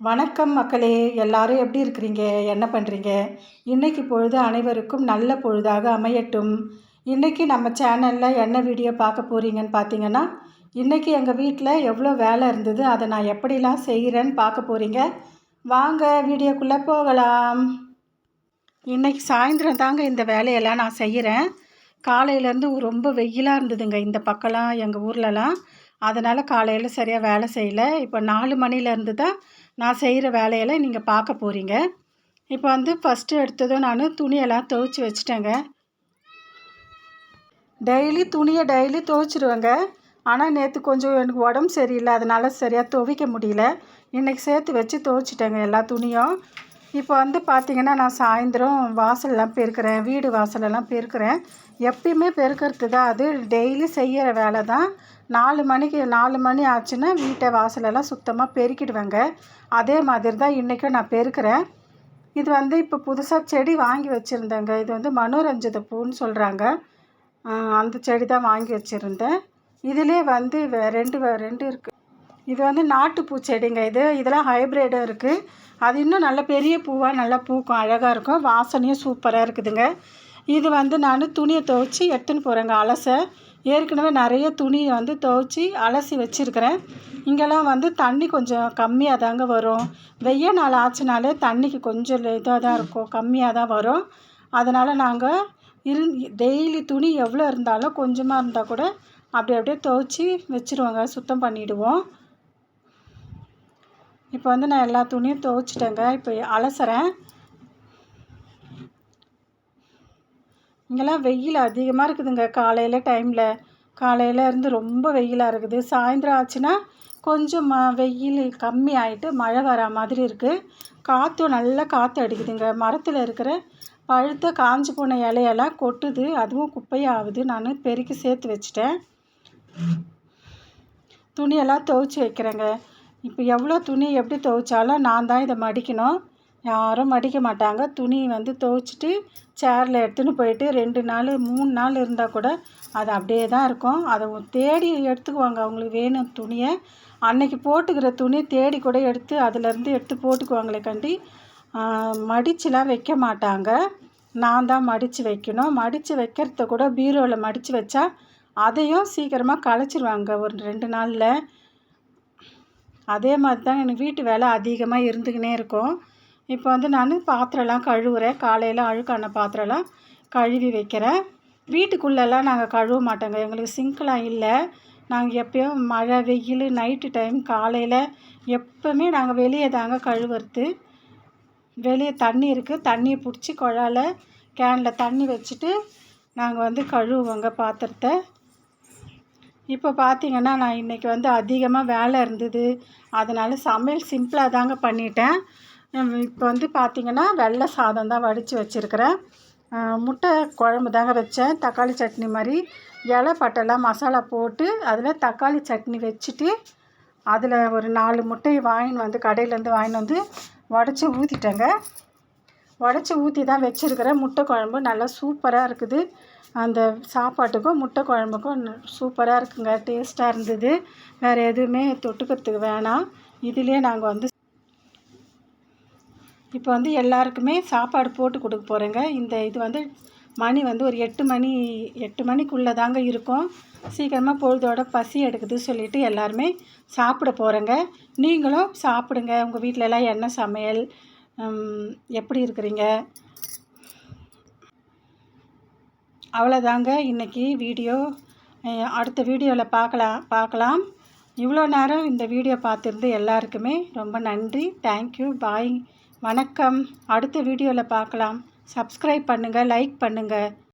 வணக்கம் மக்களே, எல்லாரும் எப்படி இருக்கிறீங்க? என்ன பண்ணுறீங்க? இன்னைக்கு பொழுது அனைவருக்கும் நல்ல பொழுதாக அமையட்டும். இன்னைக்கு நம்ம சேனலில் என்ன வீடியோ பார்க்க போகிறீங்கன்னு பார்த்தீங்கன்னா, இன்னைக்கு எங்கள் வீட்டில் எவ்வளோ வேலை இருந்தது, அதை நான் எப்படிலாம் செய்கிறேன்னு பார்க்க போகிறீங்க. வாங்க வீடியோக்குள்ளே போகலாம். இன்னைக்கு சாயந்தரம் தாங்க இந்த வேலையெல்லாம் நான் செய்கிறேன். காலையிலேருந்து ரொம்ப வெயிலாக இருந்ததுங்க இந்த பக்கம்லாம், எங்கள் ஊர்லலாம். அதனால் காலையில் சரியாக வேலை செய்யலை. இப்போ 4 மணிலேருந்து தான் நான் செய்கிற வேலையெல்லாம் நீங்கள் பார்க்க போகிறீங்க. இப்போ வந்து ஃபஸ்ட்டு எடுத்ததும் நான் துணியெல்லாம் துவைச்சி வச்சுட்டேங்க. டெய்லி துவைச்சிடுவேங்க. ஆனால் நேற்று கொஞ்சம் எனக்கு உடம்பு சரியில்லை, அதனால் சரியாக துவைக்க முடியல. இன்றைக்கி சேர்த்து வச்சு துவைச்சிட்டேங்க எல்லா துணியும். இப்போ வந்து பார்த்திங்கன்னா, நான் சாயந்தரம் வாசலெலாம் பெருக்கிறேன், வீடு வாசலெல்லாம் பெருக்கிறேன். எப்பயுமே பெருக்கிறது தான், அது டெய்லி செய்கிற வேலை தான். 4 மணி ஆச்சுன்னா வீட்டை வாசலெல்லாம் சுத்தமாக பெருக்கிடுவேங்க. அதே மாதிரி தான் இன்றைக்கும் நான் பெருக்கிறேன். இது வந்து இப்போ புதுசாக செடி வாங்கி வச்சுருந்தேங்க. இது வந்து மனோரஞ்சித பூன்னு சொல்கிறாங்க. அந்த செடி தான் வாங்கி வச்சுருந்தேன். இதிலே வந்து ரெண்டு இருக்குது. இது வந்து நாட்டுப்பூ செடிங்க. இதெல்லாம் ஹைப்ரிடும் இருக்குது. அது இன்னும் நல்ல பெரிய பூவாக நல்லா பூக்கும், அழகாக இருக்கும், வாசனையும் சூப்பராக இருக்குதுங்க. இது வந்து நான் துணியை துவைச்சி எடுத்துன்னு போகிறேங்க அலச. ஏற்கனவே நிறைய துணியை வந்து துவைச்சி அலசி வச்சுருக்கிறேன். இங்கெல்லாம் வந்து தண்ணி கொஞ்சம் கம்மியாக தாங்க வரும். வெய்ய நாள் ஆச்சுனாலே தண்ணிக்கு கொஞ்சம் இதாக தான் இருக்கும், கம்மியாக தான் வரும். அதனால் நாங்கள் டெய்லி துணி எவ்வளோ இருந்தாலும் கொஞ்சமாக இருந்தால் கூட அப்படியே துவைச்சி வச்சுருவோங்க, சுத்தம் பண்ணிவிடுவோம். இப்போ வந்து நான் எல்லா துணியும் துவைச்சிட்டேங்க. இப்போ அலசுறேன். இங்கெல்லாம் வெயில் அதிகமாக இருக்குதுங்க காலையில் இருந்து ரொம்ப வெயிலாக இருக்குது. சாயந்தரம் ஆச்சுன்னா கொஞ்சம் வெயில் கம்மி ஆகிட்டு மழை வர மாதிரி இருக்குது. காற்றும் நல்லா காற்று அடிக்குதுங்க. மரத்தில் இருக்கிற பழுத்த காஞ்சி போன இலையெல்லாம் கொட்டுது, அதுவும் குப்பையாகுது. நான் பெருக்கி சேர்த்து வச்சிட்டேன். துணியெல்லாம் துவைச்சி வைக்கிறேங்க. இப்போ எவ்வளோ துணி எப்படி துவைச்சாலும் நான் தான் இதை மடிக்கணும், யாரும் மடிக்க மாட்டாங்க. துணி வந்து துவைச்சிட்டு சேரில் எடுத்துன்னு போயிட்டு 2 நாள் 3 நாள் இருந்தால் கூட அது அப்படியே தான் இருக்கும். அதை தேடி எடுத்துக்குவாங்க, அவங்களுக்கு வேணும் துணியை. அன்னைக்கு போட்டுக்கிற துணி தேடி கூட எடுத்து அதிலேருந்து எடுத்து போட்டுக்குவாங்களே கண்டி, மடிச்சுலாம் வைக்க மாட்டாங்க. நான் தான் மடித்து வைக்கணும். மடித்து வைக்கிறத கூட பீரோவில் மடித்து வச்சா அதையும் சீக்கிரமாக களைச்சிருவாங்க ஒரு 2 நாளில். அதே மாதிரி தான் எனக்கு வீட்டு வேலை அதிகமாக இருந்துக்கினே இருக்கும். இப்போ வந்து நான் பாத்திரம்லாம் கழுவுறேன். காலையில் அழுக்கான பாத்திரம்லாம் கழுவி வைக்கிறேன். வீட்டுக்குள்ளெல்லாம் நாங்கள் கழுவ மாட்டோங்க, எங்களுக்கு சிங்க்லாம் இல்லை. நாங்கள் எப்போயும் மழை வெயில் நைட்டு டைம் காலையில் எப்போவுமே நாங்கள் வெளியே தாங்க கழுவுறது. வெளியே தண்ணி இருக்குது, தண்ணியை பிடிச்சி குழாயில் கேனில் தண்ணி வச்சுட்டு நாங்கள் வந்து கழுவுவோங்க பாத்திரத்தை. இப்போ பார்த்திங்கன்னா, நான் இன்றைக்கி வந்து அதிகமாக வேலை இருந்தது, அதனால் சமையல் சிம்பிளாக தாங்க பண்ணிட்டேன். இப்போ வந்து பார்த்திங்கன்னா, வெள்ளை சாதம் தான் வடித்து வச்சுருக்கிறேன். முட்டை குழம்பு தாங்க வச்சேன், தக்காளி சட்னி மாதிரி. இலை பட்டெல்லாம் மசாலா போட்டு அதில் தக்காளி சட்னி வச்சுட்டு அதில் ஒரு 4 முட்டையை கடையிலேருந்து வாங்கின்னு வந்து உடச்சி ஊற்றிட்டேங்க. உடச்சி ஊற்றி தான் வச்சுருக்கிறேன். முட்டை குழம்பு நல்லா சூப்பராக இருக்குது. அந்த சாப்பாட்டுக்கும் முட்டை குழம்புக்கும் சூப்பராக இருக்குங்க, டேஸ்ட்டாக இருந்தது. வேறு எதுவுமே தொட்டுக்கிறதுக்கு வேணாம். இதிலே நாங்கள் வந்து இப்போ வந்து எல்லாருக்குமே சாப்பாடு போட்டு கொடுக்க போகிறேங்க. இது வந்து மணி வந்து ஒரு 8 மணிக்குள்ளே தாங்க இருக்கும். சீக்கிரமாக பொழுதோட பசி எடுக்குது சொல்லிவிட்டு எல்லாருமே சாப்பிட போகிறேங்க. நீங்களும் சாப்பிடுங்க. உங்கள் வீட்டிலலாம் என்ன சமையல், எப்படி இருக்கிறீங்க? அவ்வளோதாங்க இன்றைக்கி வீடியோ. அடுத்த வீடியோவில் பார்க்கலாம். இவ்வளோ நேரம் இந்த வீடியோ பார்த்துருந்து எல்லாருக்குமே ரொம்ப நன்றி. தேங்க்யூ, பாய், வணக்கம். அடுத்த வீடியோவில் பார்க்கலாம். சப்ஸ்கிரைப் பண்ணுங்கள், லைக் பண்ணுங்கள்.